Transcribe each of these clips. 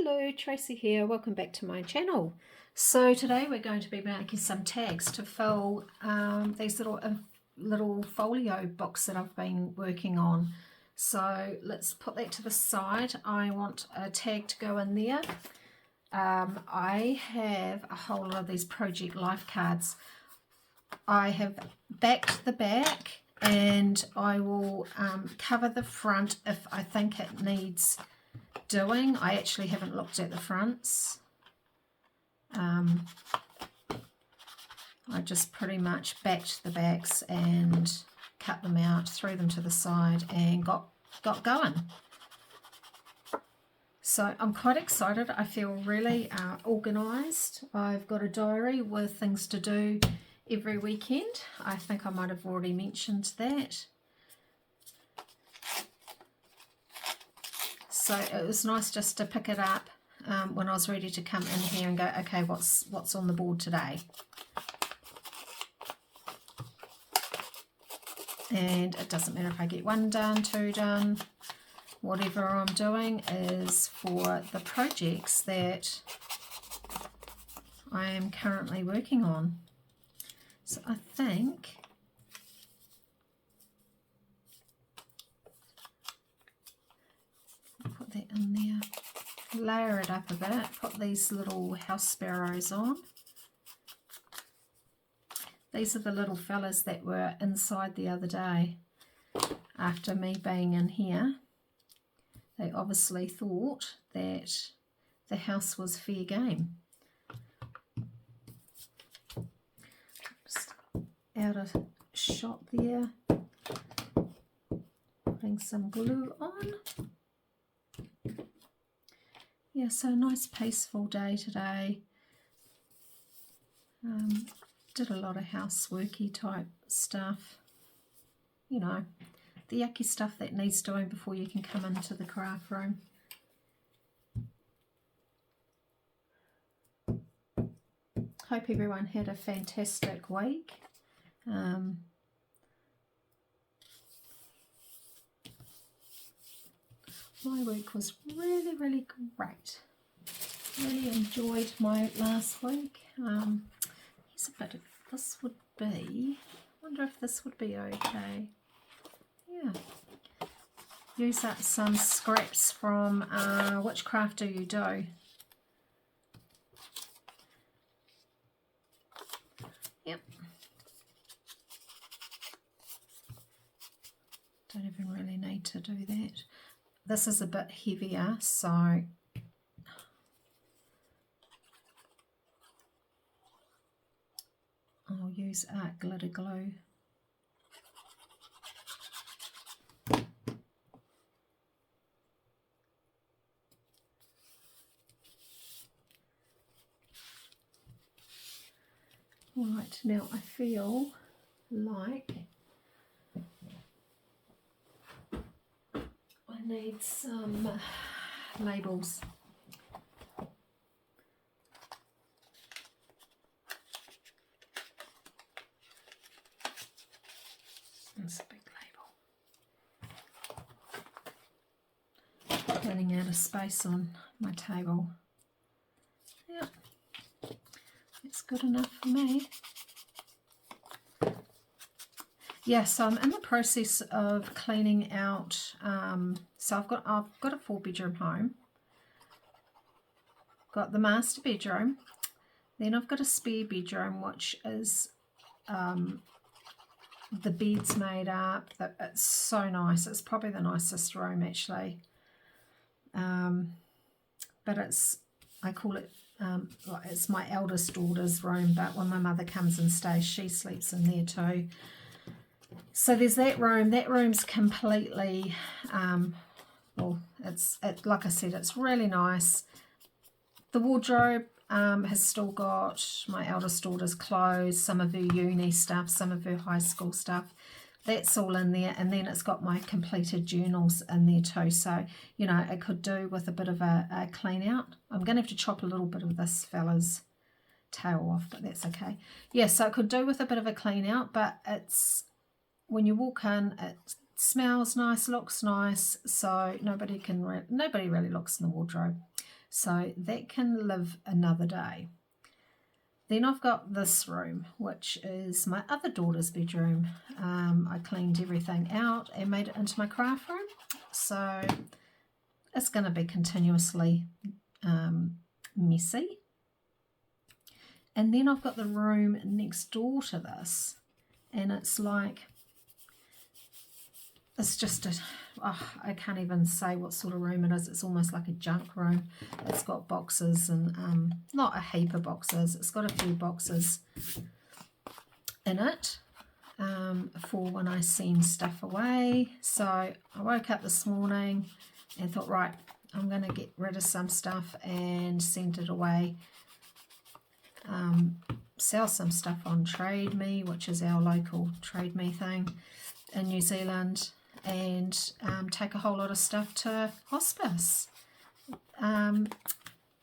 Hello, Tracy here. Welcome back to my channel. So today we're going to be making some tags to fill these little folio books that I've been working on. So let's put that to the side. I want a tag to go in there. I have a whole lot of these Project Life cards. I have backed the back and I will cover the front if I think it needs doing. I actually haven't looked at the fronts. I just pretty much backed the backs and cut them out, threw them to the side and got going. So I'm quite excited. I feel really organised. I've got a diary with things to do every weekend. I think I might have already mentioned that. So it was nice just to pick it up when I was ready to come in here and go, okay, what's on the board today? And it doesn't matter if I get one done, two done, whatever I'm doing is for the projects that I am currently working on. So I think put that in there, layer it up a bit, put these little house sparrows on. These are the little fellas that were inside the other day after me being in here. They obviously thought that the house was fair game. Just out of shot there, putting some glue on. Yeah, so a nice peaceful day today. Did a lot of houseworky type stuff. You know, the yucky stuff that needs doing before you can come into the craft room. Hope everyone had a fantastic week. My week was really, really great. Really enjoyed my last week. Here's a bit of this would be. I wonder if this would be okay. Yeah. Use up some scraps from Which Craft Do You Do? Yep. Don't even really need to do that. This is a bit heavier, so I'll use art glitter glue. Right, now I feel like I need some labels. That's a big label. Running out of space on my table. Yeah, that's good enough for me. Yeah, so I'm in the process of cleaning out. So I've got a 4-bedroom home. Got the master bedroom. Then I've got a spare bedroom, which is the bed's made up. It's so nice. It's probably the nicest room actually. But I call it it's my eldest daughter's room. But when my mother comes and stays, she sleeps in there too. So there's that room. That room's completely, well, like I said, it's really nice. The wardrobe has still got my eldest daughter's clothes, some of her uni stuff, some of her high school stuff. That's all in there. And then it's got my completed journals in there too. So, you know, it could do with a bit of a clean out. I'm going to have to chop a little bit of this fella's tail off, but that's okay. Yeah, so it could do with a bit of a clean out, but it's, when you walk in, it smells nice, looks nice, so nobody really looks in the wardrobe. So that can live another day. Then I've got this room, which is my other daughter's bedroom. I cleaned everything out and made it into my craft room. So it's going to be continuously messy. And then I've got the room next door to this, and it's like, it's just I can't even say what sort of room it is. It's almost like a junk room. It's got boxes and not a heap of boxes. It's got a few boxes in it for when I send stuff away. So I woke up this morning and thought, right, I'm going to get rid of some stuff and send it away. Sell some stuff on Trade Me, which is our local Trade Me thing in New Zealand, and take a whole lot of stuff to hospice.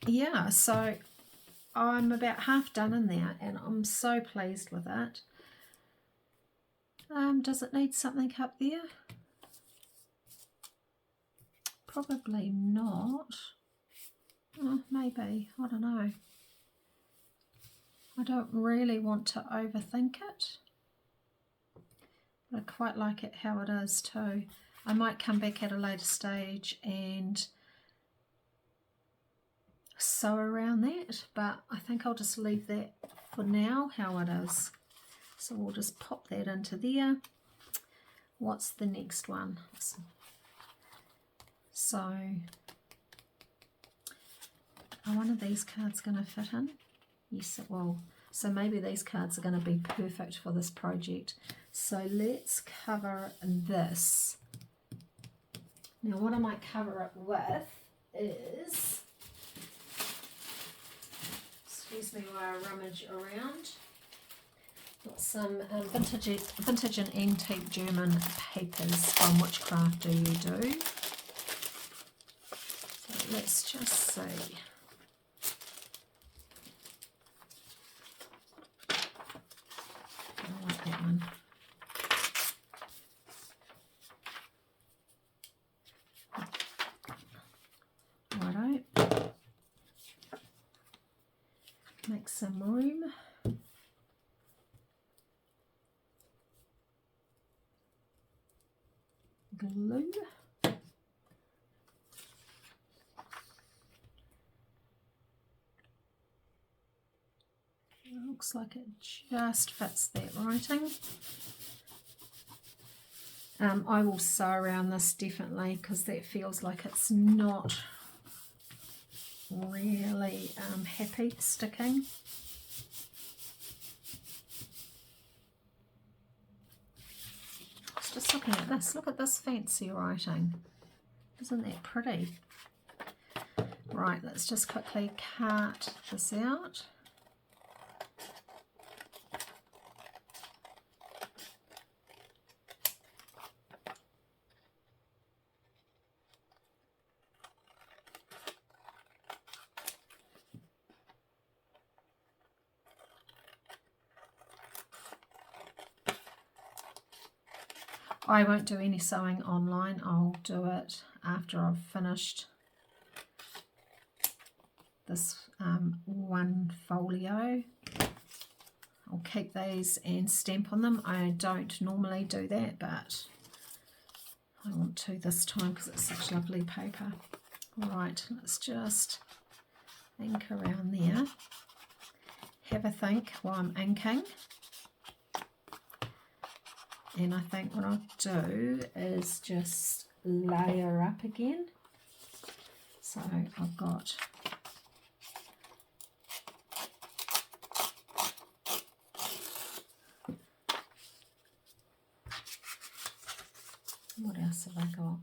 Yeah, so I'm about half done in there, and I'm so pleased with it. Does it need something up there? Probably not. Maybe, I don't know. I don't really want to overthink it. I quite like it how it is too. I might come back at a later stage and sew around that, but I think I'll just leave that for now how it is. So we'll just pop that into there. What's the next one? So are one of these cards going to fit in? Yes, it will. So maybe these cards are going to be perfect for this project. So let's cover this. Now what I might cover it with is, excuse me while I rummage around, got some vintage and antique German papers from Which Craft Do You Do. So let's just see. I like that one. Righto. Make some room. Glue. Looks like it just fits that writing. I will sew around this definitely, because that feels like it's not really happy sticking. I was just looking at this. Look at this fancy writing. Isn't that pretty? Right, let's just quickly cut this out. I won't do any sewing online. I'll do it after I've finished this one folio. I'll keep these and stamp on them. I don't normally do that, but I want to this time because it's such lovely paper. Right, let's just ink around there. Have a think while I'm inking. And I think what I'll do is just layer up again. So I've got what else have I got?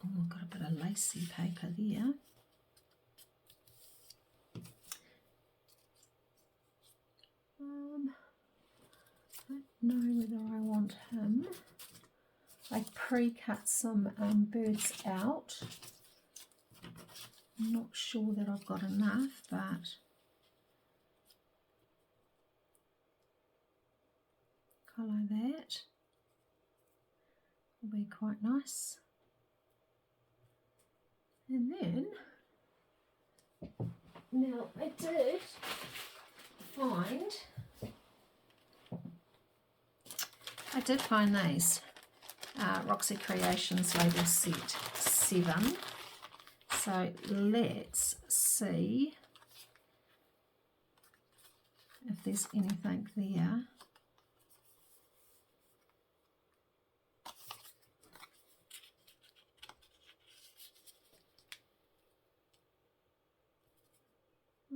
Oh, I've got a bit of lacy paper there. I don't know whether I want him. I pre-cut some birds out. I'm not sure that I've got enough, but colour that will be quite nice. And then Now I did find these Roxy Creations label set 7. So let's see if there's anything there.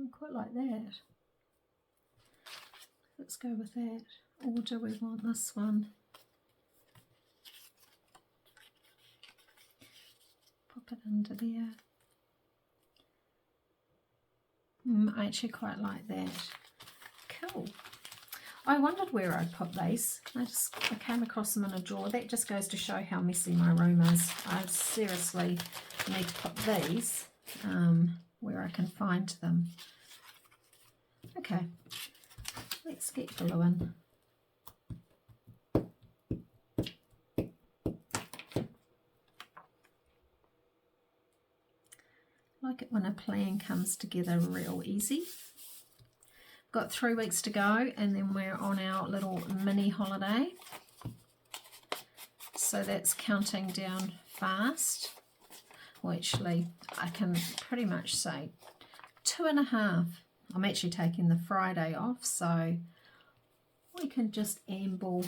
I quite like that. Let's go with that. Or do we want this one? Pop it under there. I actually quite like that. Cool. I wondered where I'd put these. I came across them in a drawer. That just goes to show how messy my room is. I seriously need to put these where I can find them. Okay, let's get gluing. I like it when a plan comes together real easy. Got 3 weeks to go and then we're on our little mini holiday. So that's counting down fast. Well, actually, I can pretty much say 2.5. I'm actually taking the Friday off, so we can just amble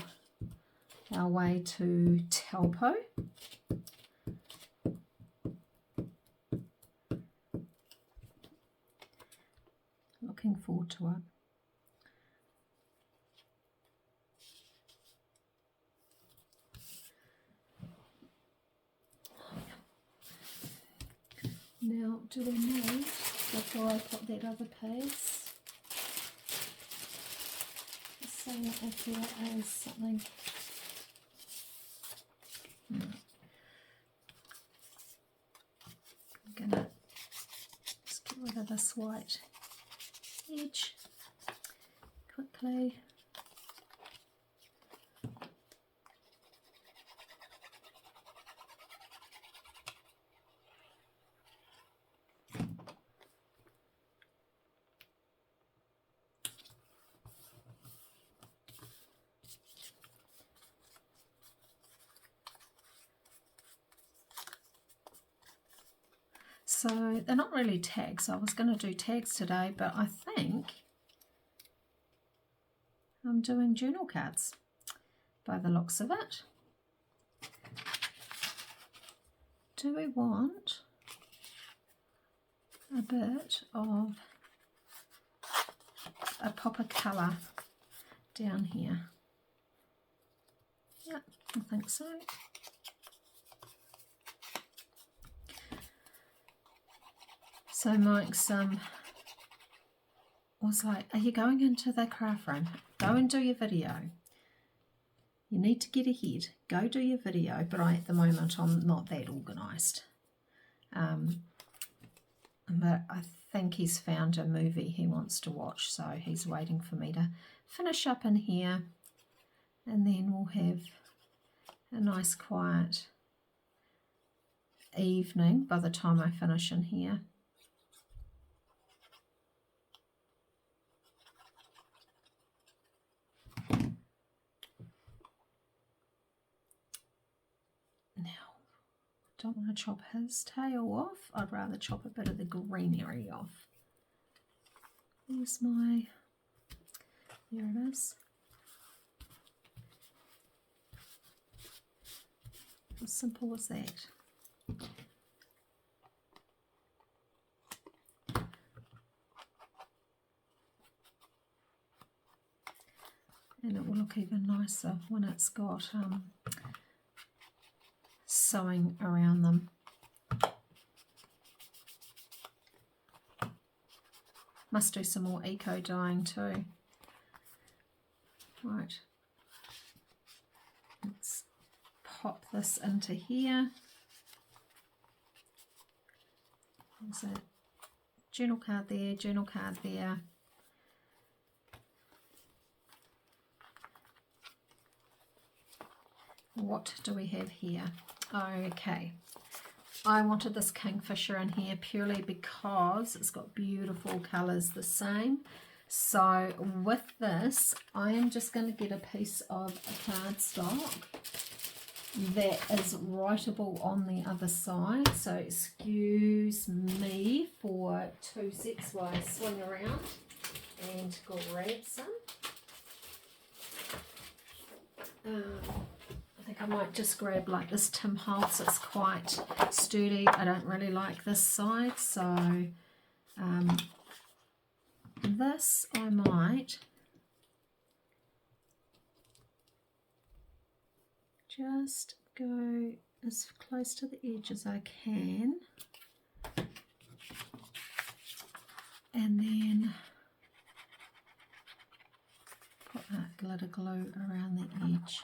our way to Taupo. Looking forward to it. Now, do we need, before I put that other piece, see if there is something. I'm gonna just get rid of this white edge quickly. So they're not really tags. I was going to do tags today, but I think I'm doing journal cards by the looks of it. Do we want a bit of a pop of colour down here? Yep, I think so. So Mike's was like, are you going into the craft room? Go and do your video. You need to get ahead. Go do your video. But at the moment, I'm not that organised. But I think he's found a movie he wants to watch. So he's waiting for me to finish up in here. And then we'll have a nice quiet evening by the time I finish in here. Don't want to chop his tail off. I'd rather chop a bit of the greenery off. There's my, there it is. How simple is that? And it will look even nicer when it's got sewing around them. Must do some more eco dyeing too. Right, let's pop this into here. There's a journal card there, journal card there. What do we have here? Okay, I wanted this kingfisher in here purely because it's got beautiful colours the same. So with this, I am just going to get a piece of cardstock that is writable on the other side. So excuse me for 2 seconds while I swing around and grab some. I think I might just grab like this Tim Holtz. It's quite sturdy. I don't really like this side, so this I might just go as close to the edge as I can, and then put that glitter glue around the edge.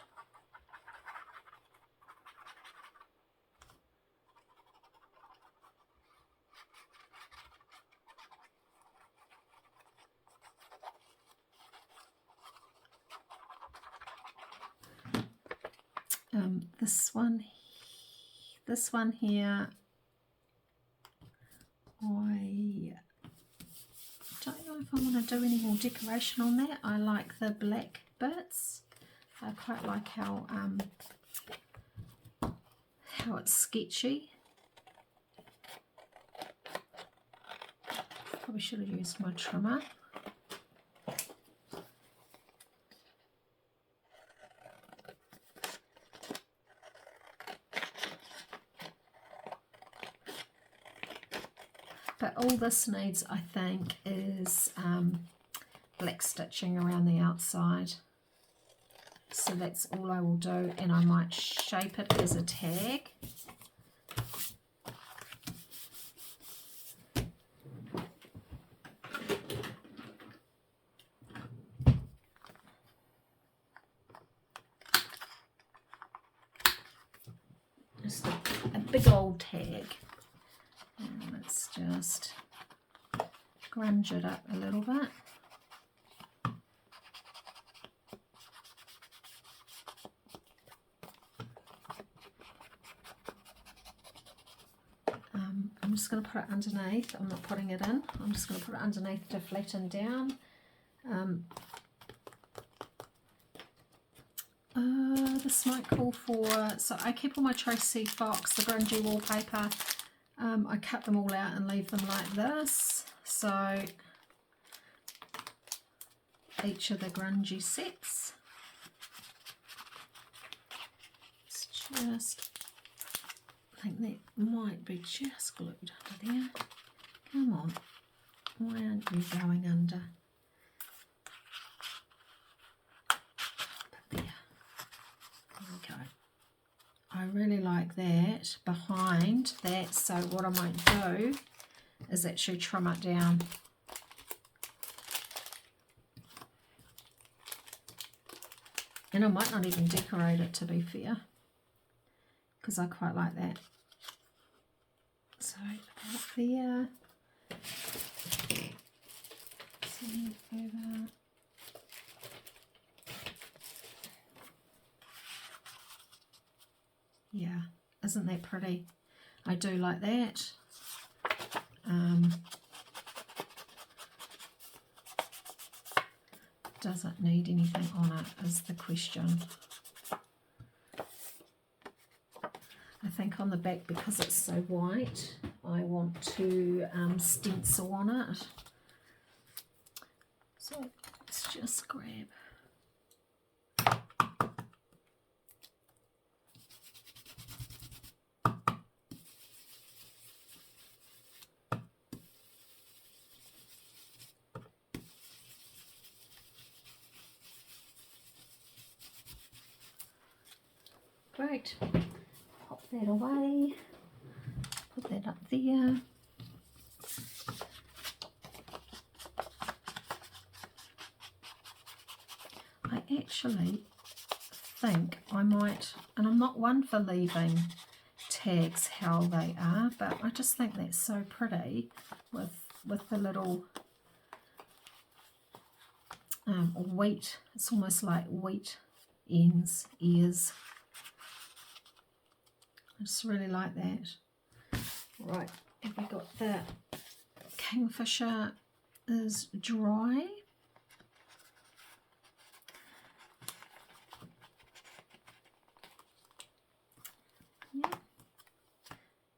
This one here, I don't know if I want to do any more decoration on that. I like the black bits. I quite like how it's sketchy. Probably should have used my trimmer. But all this needs, I think, is black stitching around the outside. So that's all I will do, and I might shape it as a tag. Just a big old tag. And let's just grunge it up a little bit. I'm just going to put it underneath. I'm not putting it in. I'm just going to put it underneath to flatten down. This might call for, so I keep all my Tracy Fox, the grungy wallpaper. I cut them all out and leave them like this. So each of the grungy sets. It's just, I think that might be just glued under there. Come on, why aren't you going under? But there we go. I really like that behind that, so what I might do is actually trim it down. And I might not even decorate it, to be fair, because I quite like that. So about there, something over. Yeah, isn't that pretty? I do like that. Does it need anything on it is the question. I think on the back, because it's so white, I want to stencil on it. So let's just grab. Great, pop that away, put that up there. I actually think I might, and I'm not one for leaving tags how they are, but I just think that's so pretty with the little wheat. It's almost like wheat ears. I just really like that. Right, have we got the kingfisher is dry. Yeah.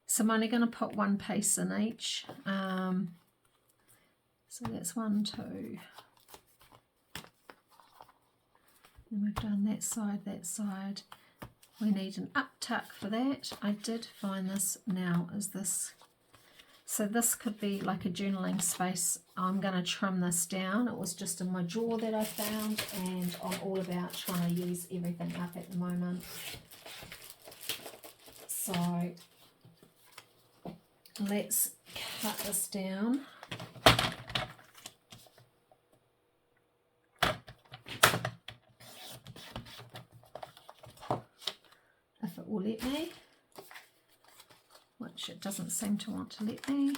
So I'm only going to put one piece in each. So that's 1, 2. Then we've done that side, that side. We need an up tuck for that. I did find this now is this. So this could be like a journaling space. I'm going to trim this down. It was just in my drawer that I found, and I'm all about trying to use everything up at the moment. So let's cut this down. If it will let me, which it doesn't seem to want to let me.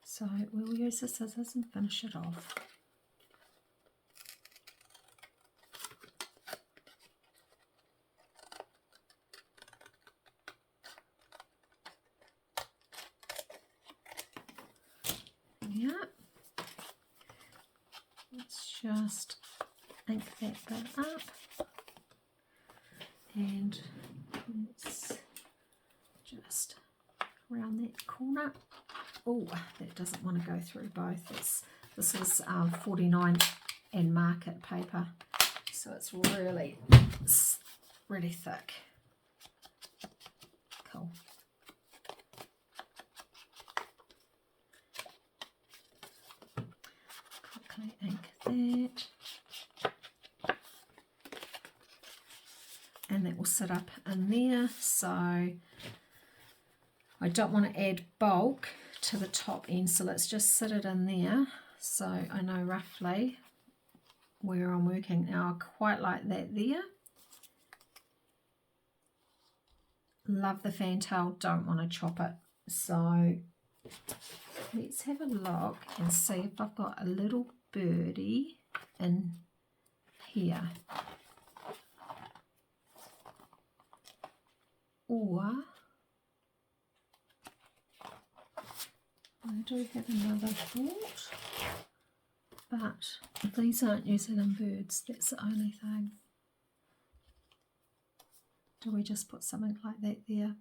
So we'll use the scissors and finish it off. Yeah. Let's just ink that bit up. And let's just round that corner. Oh, that doesn't want to go through both. This is 49 and market paper, so it's really thick. Cool. Quickly ink that. And that will sit up in there. So I don't want to add bulk to the top end, so let's just sit it in there so I know roughly where I'm working. Now I quite like that there. Love the fantail, don't want to chop it. So let's have a look and see if I've got a little birdie in here. Or I do have another thought, but these aren't New Zealand birds, that's the only thing. Do we just put something like that there?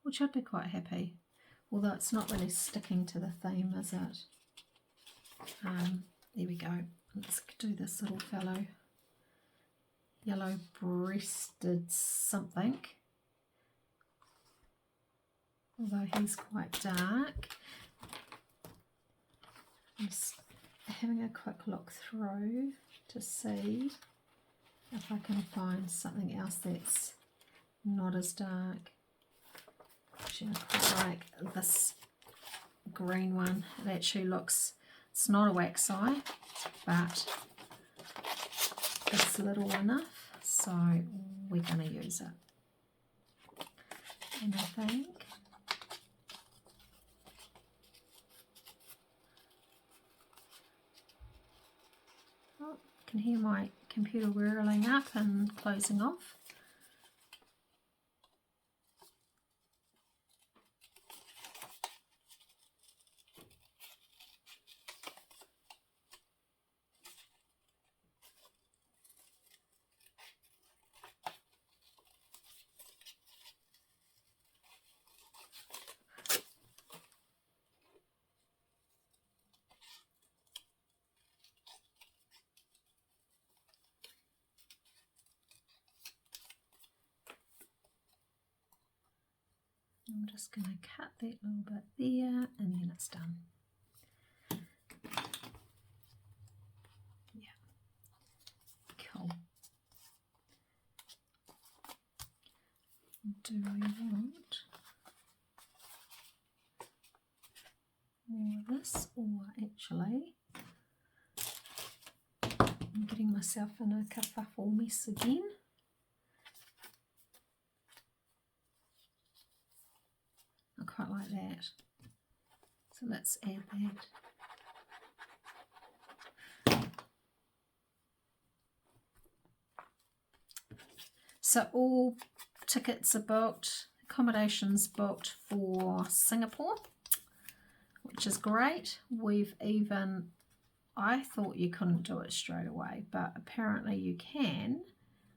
Which I'd be quite happy, although it's not really sticking to the theme, is it? There we go. Let's do this little fellow. Yellow-breasted something. Although he's quite dark. I'm just having a quick look through to see if I can find something else that's not as dark. Actually, I quite like this green one. It actually looks, it's not a wax eye, but it's little enough, so we're going to use it. And I think can hear my computer whirling up and closing off. I'm just going to cut that little bit there and then it's done. Yeah, cool. Do we want more of this, or actually I'm getting myself in a kerfuffle mess again. I quite like that. So let's add that. So all tickets are booked. accommodations booked for Singapore, which is great. We've even, I thought you couldn't do it straight away, but apparently you can.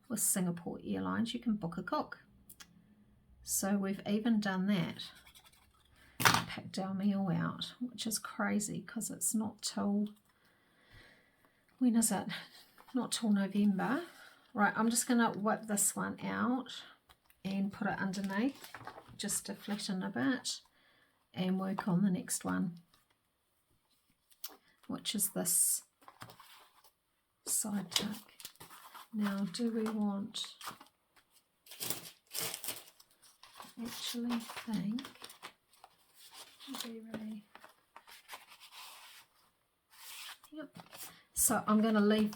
With Singapore Airlines, you can book a cook. So we've even done that. Packed our meal out, which is crazy because it's not till, when is it? Not till November. Right, I'm just going to whip this one out and put it underneath just to flatten a bit and work on the next one, which is this side tuck. Now, do we want, I actually think, yep. So I'm going to leave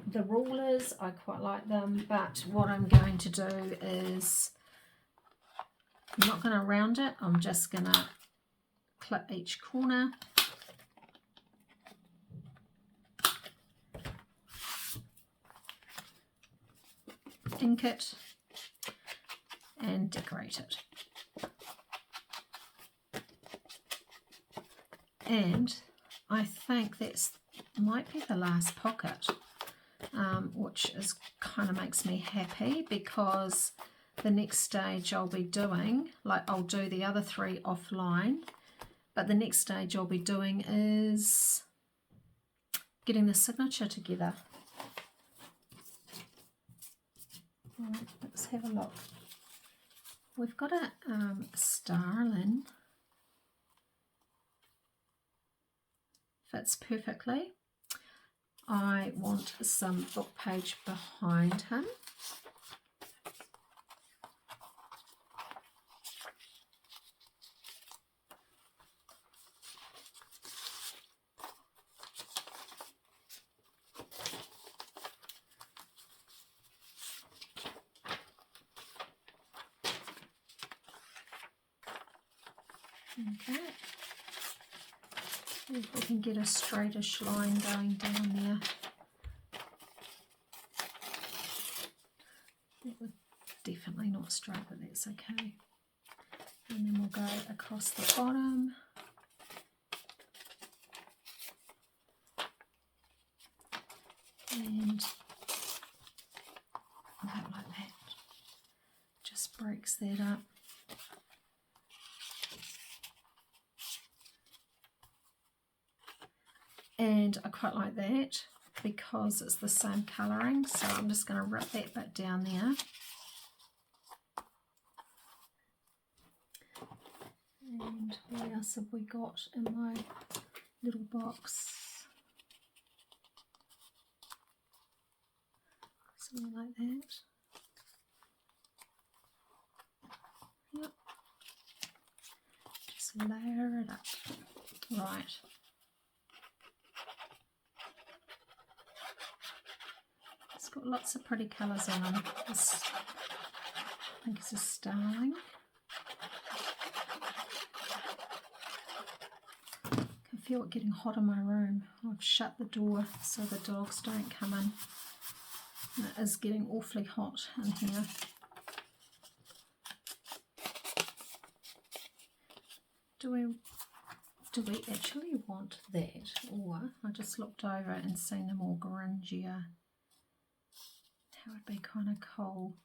the rulers. I quite like them, but what I'm going to do is, I'm not going to round it, I'm just going to clip each corner. Ink it and decorate it. And I think that's might be the last pocket, which is kind of makes me happy, because the next stage I'll be doing, like I'll do the other three offline, but the next stage I'll be doing is getting the signature together. Right, let's have a look. We've got a starling. Fits perfectly. I want some book page behind him. Okay. See if we can get a straightish line going down there. That was definitely not straight, but that's okay. And then we'll go across the bottom. And about like that. Just breaks that up. And I quite like that because it's the same colouring, so I'm just going to rip that bit down there. And what else have we got in my little box? Something like that. Yep. Just layer it up. Right. It's got lots of pretty colours in them. This, I think it's a starling. I can feel it getting hot in my room. I've shut the door so the dogs don't come in. And it is getting awfully hot in here. Do we actually want that? Or I just looked over and seen them all grungier. That would be kind of cool.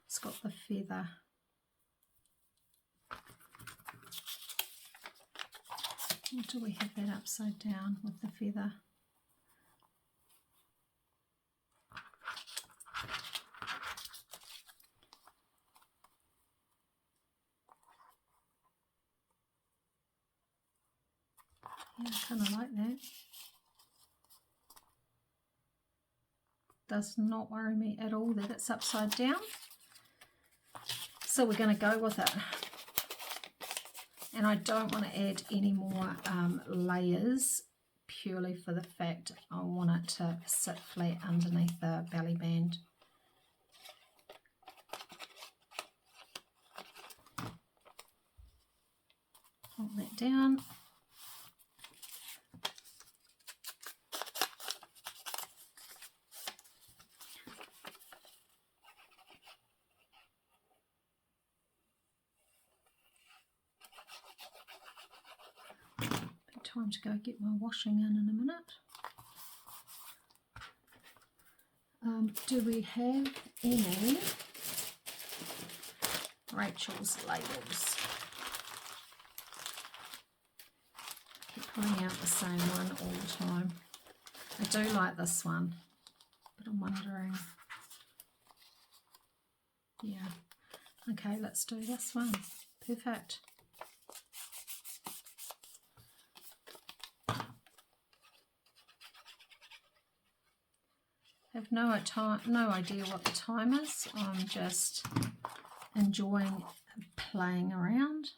It's got the feather. Or do we have that upside down with the feather? Yeah, I kind of like that. Does not worry me at all that it's upside down. So we're going to go with it. And I don't want to add any more layers, purely for the fact I want it to sit flat underneath the belly band. Hold that down. time to go get my washing in a minute. Do we have any Rachel's labels? I keep pulling out the same one all the time. I do like this one, but I'm wondering. Yeah. Okay, let's do this one. Perfect. Have no idea what the time is. I'm just enjoying playing around.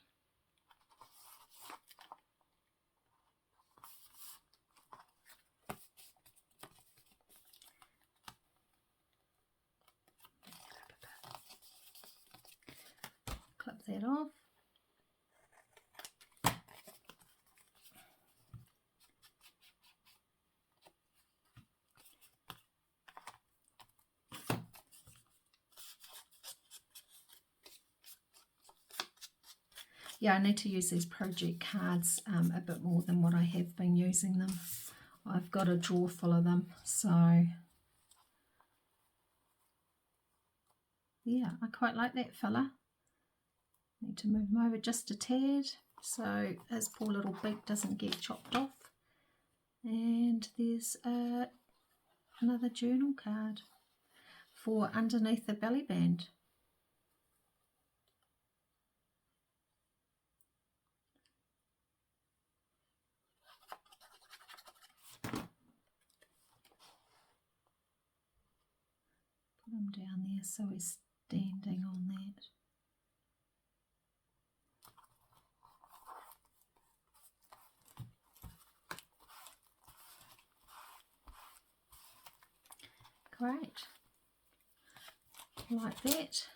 Clip that off. Yeah, I need to use these project cards a bit more than what I have been using them. I've got a drawer full of them, so yeah, I quite like that fella. Need to move him over just a tad so his poor little beak doesn't get chopped off. And there's another journal card for underneath the belly band. Put him down there so he's standing on that. Great. Like that.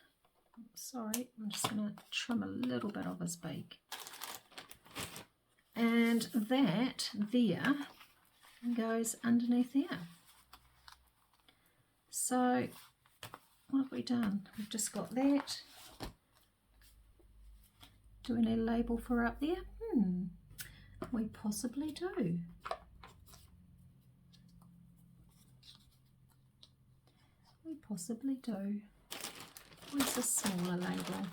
Sorry, I'm just going to trim a little bit of his beak. And that there goes underneath there. So what have we done? We've just got that. Do we need a label for up there? We possibly do. We possibly do. Where's a smaller label?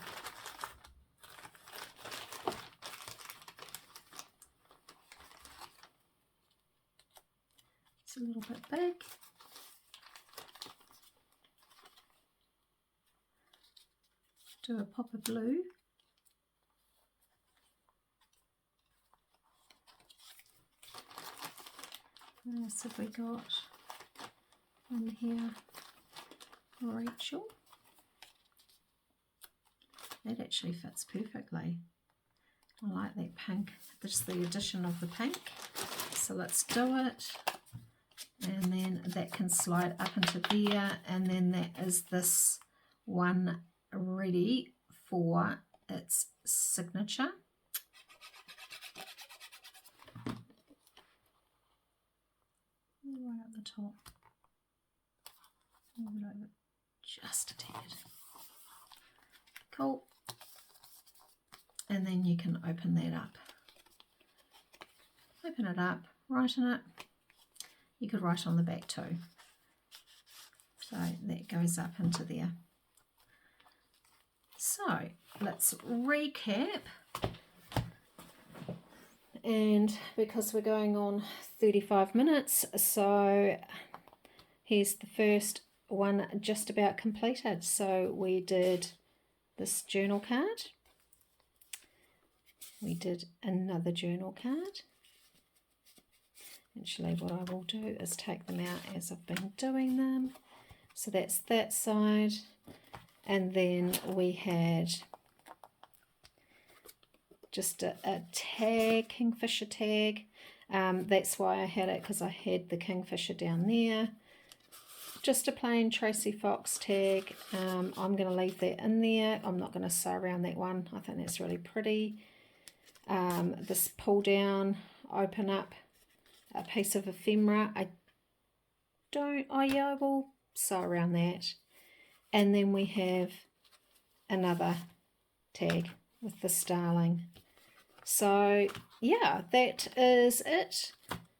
It's a little bit big. Do a pop of blue. What else have we got in here? Rachel. That actually fits perfectly. I like that pink. Just the addition of the pink. So let's do it. And then that can slide up into there. And then that is this one ready for its signature. Right at the top. Move it over just a tad. Cool. And then you can open that up. Open it up, write on it. You could write on the back too. So that goes up into there. So let's recap. And because we're going on 35 minutes, so here's the first one just about completed. So we did this journal card. We did another journal card. Actually, what I will do is take them out as I've been doing them. So that's that side. And then we had just a tag, kingfisher tag. That's why I had it, because I had the kingfisher down there. Just a plain Tracy Fox tag. I'm going to leave that in there. I'm not going to sew around that one. I think that's really pretty. This pull down, open up a piece of ephemera. I will sew around that. And then we have another tag with the starling So yeah, that is it.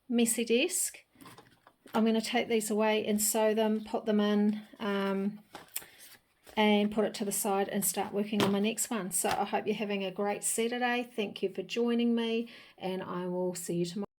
Messy desk. I'm going to take these away and sew them, put them in, and put it to the side and start working on my next one. So I hope you're having a great Saturday. Thank you for joining me, and I will see you tomorrow.